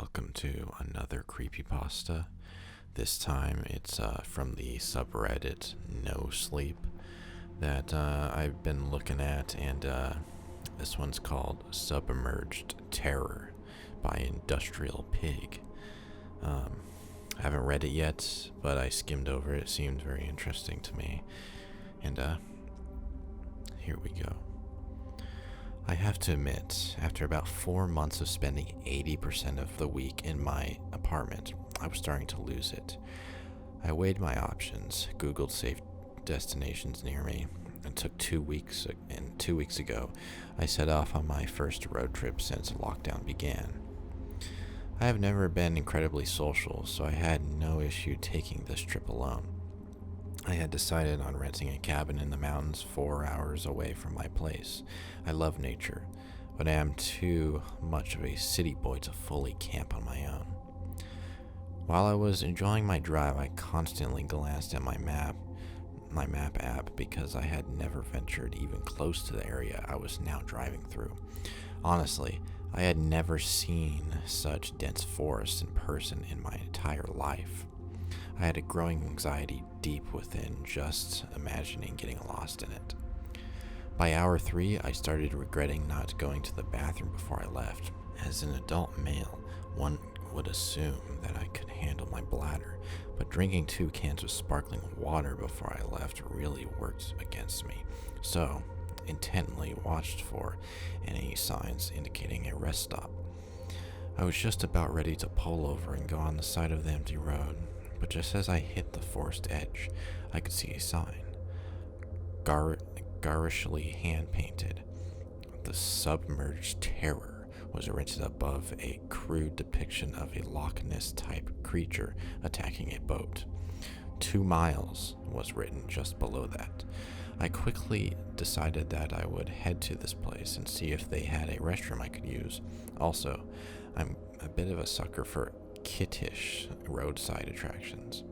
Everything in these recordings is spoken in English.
welcome to another Creepypasta. This time it's from the subreddit nosleep that I've been looking at, and this one's called Submerged Terror by Industrial Pig. I haven't read it yet, but I skimmed over it. It seemed very interesting to me, and here we go. I have to admit, after about 4 months of spending 80% of the week in my apartment, I was starting to lose it. I weighed my options, Googled safe destinations near me, and took 2 weeks, and 2 weeks ago, I set off on my first road trip since lockdown began. I have never been incredibly social, so I had no issue taking this trip alone. I had decided on renting a cabin in the mountains 4 hours away from my place. I love nature, but I am too much of a city boy to fully camp on my own. While I was enjoying my drive, I constantly glanced at my map app, because I had never ventured even close to the area I was now driving through. Honestly, I had never seen such dense forests in person in my entire life. I had a growing anxiety deep within just imagining getting lost in it. By hour 3, I started regretting not going to the bathroom before I left. As an adult male, one would assume that I could handle my bladder, but drinking 2 cans of sparkling water before I left really worked against me. So, intently watched for any signs indicating a rest stop. I was just about ready to pull over and go on the side of the empty road, but just as I hit the forest edge, I could see a sign. Garishly hand-painted. The Submerged Terror was written above a crude depiction of a Loch Ness-type creature attacking a boat. 2 miles was written just below that. I quickly decided that I would head to this place and see if they had a restroom I could use. Also, I'm a bit of a sucker for kittish roadside attractions.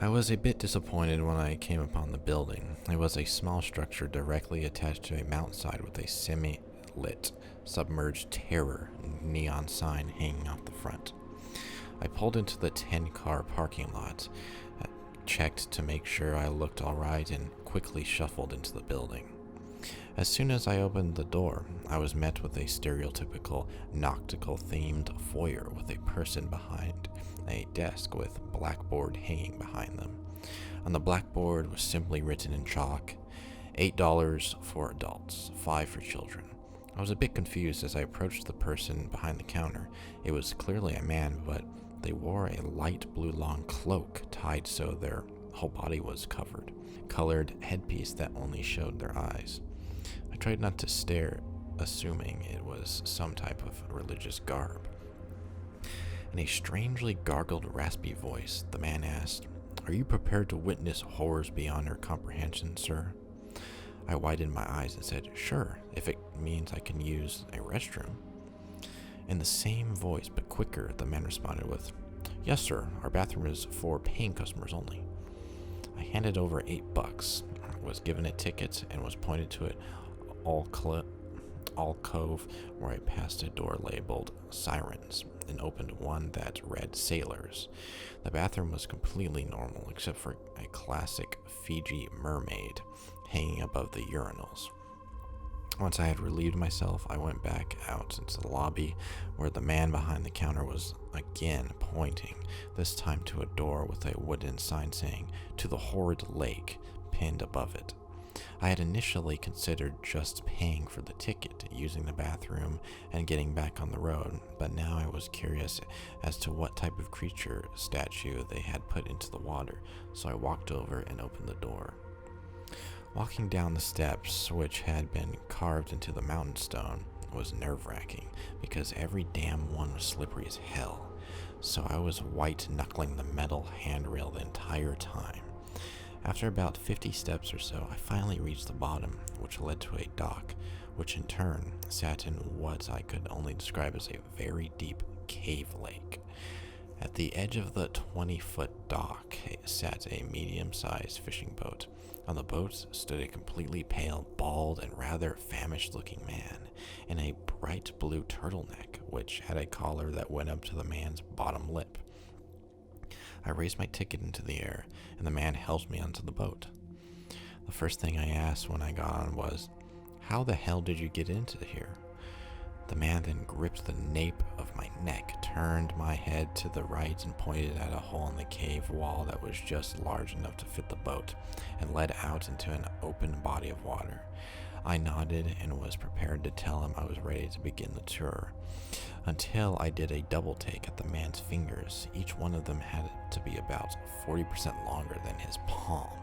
I was a bit disappointed when I came upon the building. It was a small structure directly attached to a mountainside with a semi-lit Submerged Terror neon sign hanging off the front. I pulled into the 10-car parking lot, checked to make sure I looked alright, and quickly shuffled into the building. As soon as I opened the door, I was met with a stereotypical Noctical-themed foyer with a person behind a desk with blackboard hanging behind them. On the blackboard was simply written in chalk, $8 for adults, $5 for children. I was a bit confused as I approached the person behind the counter. It was clearly a man, but they wore a light blue long cloak tied so their whole body was covered, colored headpiece that only showed their eyes. I tried not to stare, assuming it was some type of religious garb. In a strangely gargled, raspy voice, the man asked, "Are you prepared to witness horrors beyond your comprehension, sir?" I widened my eyes and said, "Sure, if it means I can use a restroom." In the same voice, but quicker, the man responded with, "Yes, sir, our bathroom is for paying customers only." I handed over $8, was given a ticket, and was pointed to an alcove where I passed a door labeled Sirens and opened one that read Sailors. The bathroom was completely normal except for a classic Fiji mermaid hanging above the urinals. Once I had relieved myself, I went back out into the lobby where the man behind the counter was again pointing, this time to a door with a wooden sign saying, "To the Horrid Lake," pinned above it. I had initially considered just paying for the ticket, using the bathroom, and getting back on the road, but now I was curious as to what type of creature statue they had put into the water, so I walked over and opened the door. Walking down the steps, which had been carved into the mountain stone, was nerve-wracking because every damn one was slippery as hell, so I was white-knuckling the metal handrail the entire time. After about 50 steps or so, I finally reached the bottom, which led to a dock, which in turn sat in what I could only describe as a very deep cave lake. At the edge of the 20-foot dock sat a medium-sized fishing boat, On the boat stood a completely pale, bald, and rather famished-looking man in a bright blue turtleneck, which had a collar that went up to the man's bottom lip. I raised my ticket into the air, and the man helped me onto the boat. The first thing I asked when I got on was, "How the hell did you get into here?" The man then gripped the nape of my neck, turned my head to the right, and pointed at a hole in the cave wall that was just large enough to fit the boat, and led out into an open body of water. I nodded and was prepared to tell him I was ready to begin the tour, until I did a double take at the man's fingers. Each one of them had to be about 40% longer than his palm.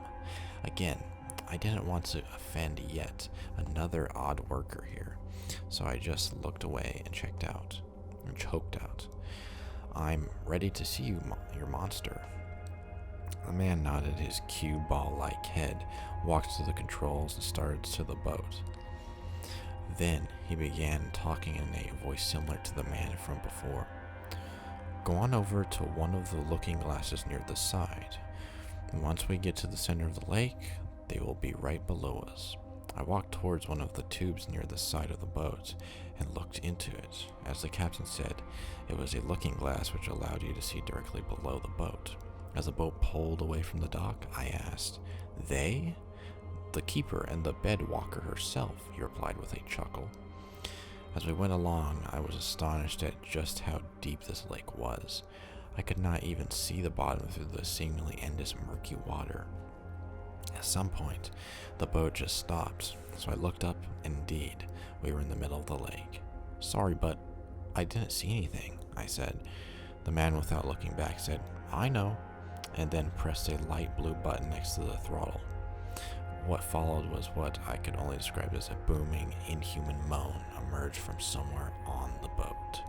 Again, I didn't want to offend yet another odd worker here, so I just looked away and choked out. "I'm ready to see you, your monster." The man nodded his cue ball-like head, walked to the controls, and started to the boat. Then he began talking in a voice similar to the man from before. "Go on over to one of the looking glasses near the side. And once we get to the center of the lake, they will be right below us." I walked towards one of the tubes near the side of the boat and looked into it. As the captain said, it was a looking glass which allowed you to see directly below the boat. As the boat pulled away from the dock, I asked, "They?" "The keeper and the bed walker herself," he replied with a chuckle. As we went along, I was astonished at just how deep this lake was. I could not even see the bottom through the seemingly endless murky water. At some point, the boat just stopped, so I looked up, and indeed, we were in the middle of the lake. "Sorry, but I didn't see anything," I said. The man, without looking back, said, "I know," and then pressed a light blue button next to the throttle. What followed was what I could only describe as a booming, inhuman moan emerged from somewhere on the boat.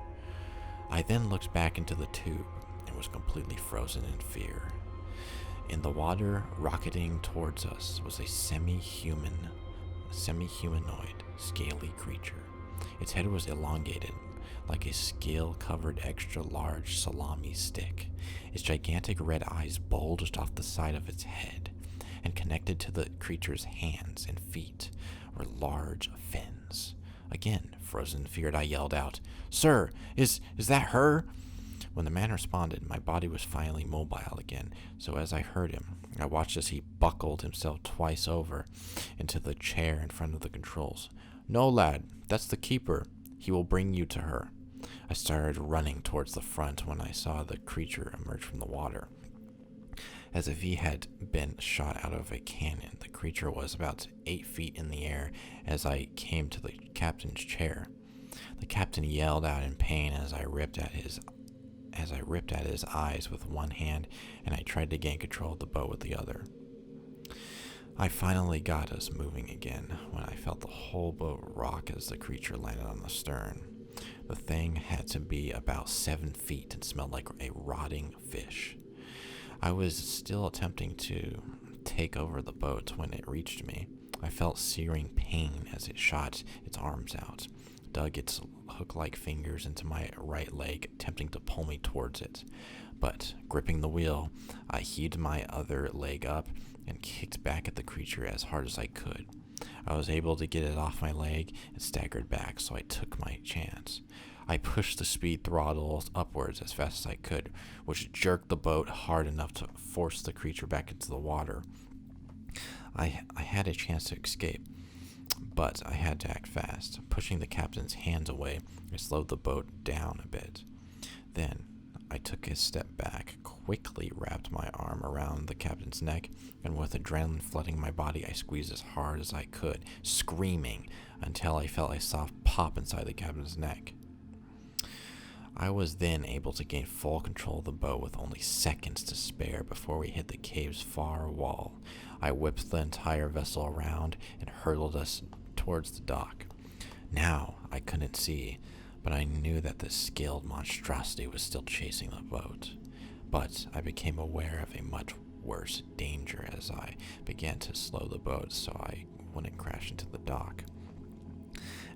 I then looked back into the tube and was completely frozen in fear. In the water, rocketing towards us, was a semi-humanoid, scaly creature. Its head was elongated, like a scale-covered extra-large salami stick. Its gigantic red eyes bulged off the side of its head, and connected to the creature's hands and feet were large fins. Again, frozen in fear, I yelled out, "Sir, is that her?" When the man responded, my body was finally mobile again, so as I heard him, I watched as he buckled himself twice over into the chair in front of the controls. "No, lad, that's the keeper. He will bring you to her." I started running towards the front when I saw the creature emerge from the water. As if he had been shot out of a cannon, the creature was about 8 feet in the air as I came to the captain's chair. The captain yelled out in pain as I ripped at his eyes with one hand, and I tried to gain control of the boat with the other. I finally got us moving again when I felt the whole boat rock as the creature landed on the stern. The thing had to be about 7 feet and smelled like a rotting fish. I was still attempting to take over the boat when it reached me. I felt searing pain as it shot its arms out, dug its hook-like fingers into my right leg, attempting to pull me towards it. But, gripping the wheel, I heaved my other leg up and kicked back at the creature as hard as I could. I was able to get it off my leg and staggered back, so I took my chance. I pushed the speed throttle upwards as fast as I could, which jerked the boat hard enough to force the creature back into the water. I had a chance to escape, but I had to act fast. Pushing the captain's hands away, I slowed the boat down a bit. Then I took a step back, quickly wrapped my arm around the captain's neck, and with adrenaline flooding my body, I squeezed as hard as I could, screaming until I felt a soft pop inside the captain's neck. I was then able to gain full control of the boat with only seconds to spare before we hit the cave's far wall. I whipped the entire vessel around and hurled us towards the dock. Now I couldn't see, but I knew that the scaled monstrosity was still chasing the boat. But I became aware of a much worse danger as I began to slow the boat so I wouldn't crash into the dock.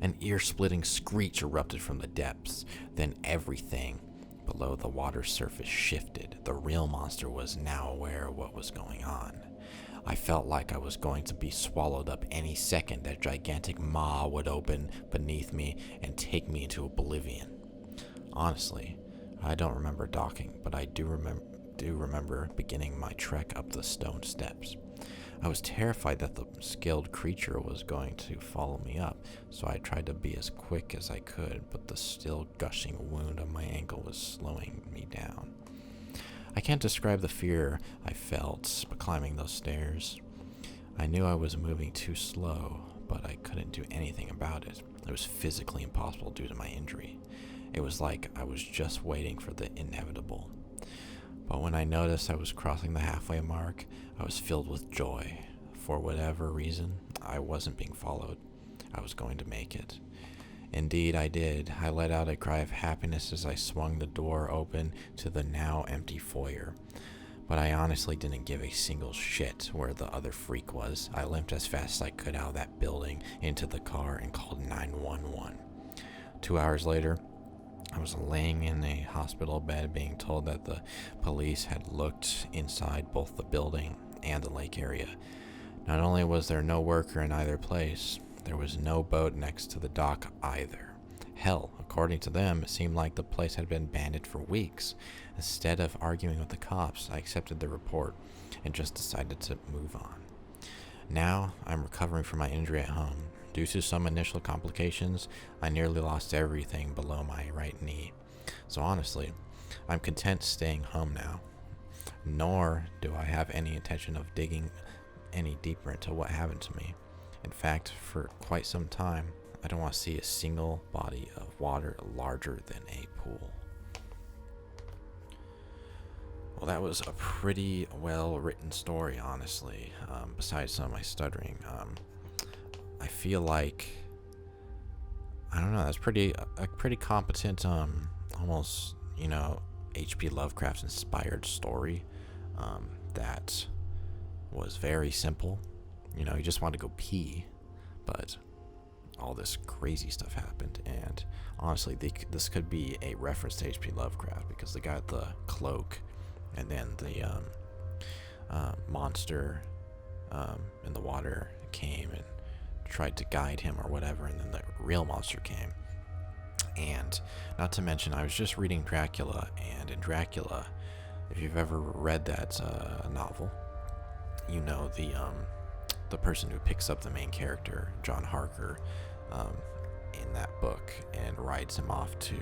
An ear-splitting screech erupted from the depths. Then everything below the water surface shifted. The real monster was now aware of what was going on. I felt like I was going to be swallowed up any second. That gigantic maw would open beneath me and take me into oblivion. Honestly, I don't remember docking, but I do remember beginning my trek up the stone steps. I was terrified that the skilled creature was going to follow me up, so I tried to be as quick as I could, but the still gushing wound on my ankle was slowing me down. I can't describe the fear I felt climbing those stairs. I knew I was moving too slow, but I couldn't do anything about it. It was physically impossible due to my injury. It was like I was just waiting for the inevitable. But when I noticed I was crossing the halfway mark, I was filled with joy. For whatever reason, I wasn't being followed. I was going to make it. Indeed, I did. I let out a cry of happiness as I swung the door open to the now empty foyer. But I honestly didn't give a single shit where the other freak was. I limped as fast as I could out of that building into the car and called 911. 2 hours later, I was laying in a hospital bed being told that the police had looked inside both the building and the lake area. Not only was there no worker in either place, there was no boat next to the dock either. Hell, according to them, it seemed like the place had been abandoned for weeks. Instead of arguing with the cops, I accepted the report and just decided to move on. Now, I'm recovering from my injury at home. Due to some initial complications, I nearly lost everything below my right knee. So honestly, I'm content staying home now. Nor do I have any intention of digging any deeper into what happened to me. In fact, for quite some time, I don't want to see a single body of water larger than a pool. Well, that was a pretty well-written story, honestly, besides some of my stuttering. I feel like, I don't know, that's a pretty competent, almost, H.P. Lovecraft inspired story that was very simple. You just want to go pee, but all this crazy stuff happened. And honestly, this could be a reference to H.P. Lovecraft, because the guy with the cloak and then the monster in the water came and tried to guide him or whatever, and then the real monster came. And not to mention, I was just reading Dracula, and in Dracula, if you've ever read that novel, the person who picks up the main character, John Harker, in that book and rides him off to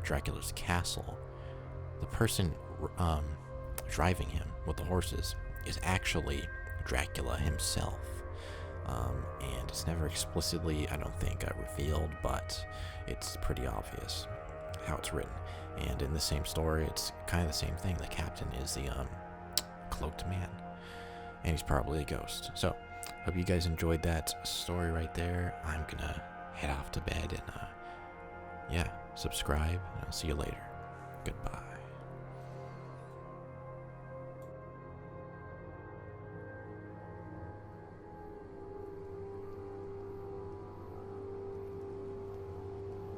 Dracula's castle, the person driving him with the horses is actually Dracula himself. And it's never explicitly, I don't think, revealed, but it's pretty obvious how it's written. And in the same story, it's kind of the same thing. The captain is the cloaked man, and he's probably a ghost. So, hope you guys enjoyed that story right there. I'm gonna head off to bed and, subscribe, and I'll see you later. Goodbye.